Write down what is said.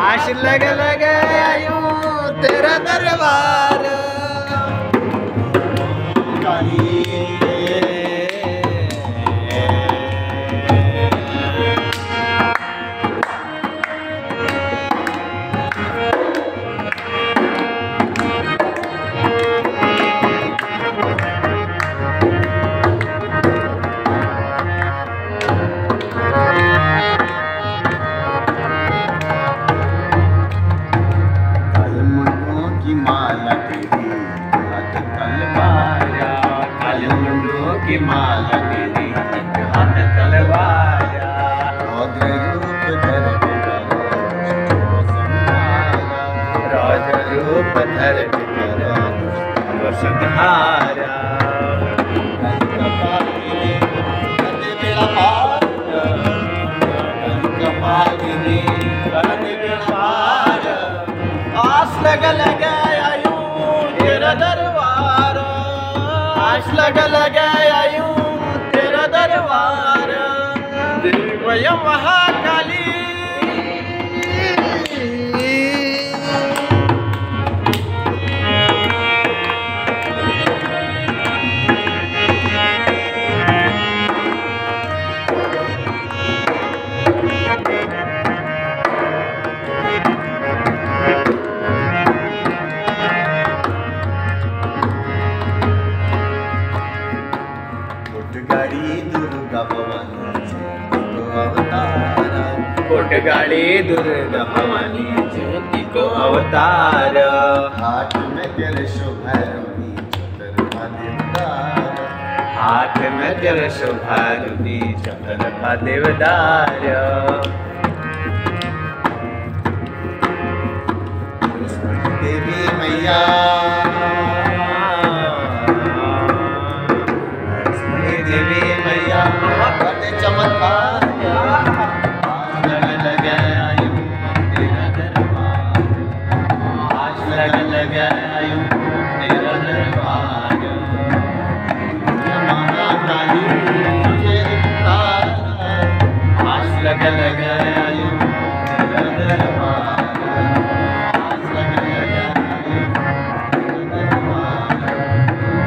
आश लग आयूं तेरा दरबार की माला तेरी हाथ तलवारा रौद्र रूप धर संहारा आस लग आयूं तेरा दरबार आश लग आयूं तेरा दरबार देवय महाकाली कोटगाड़ी दुर्गा भवानी ज्योति को अवतार हाथ में तेरे शोभारुनी चतुर्भा देवदार हाथ में तेरे शोभारुनी चतुर्भा देवदार देवी मैया देवी मैया बड़े चमत्कार लग आयूं तेरा दरबार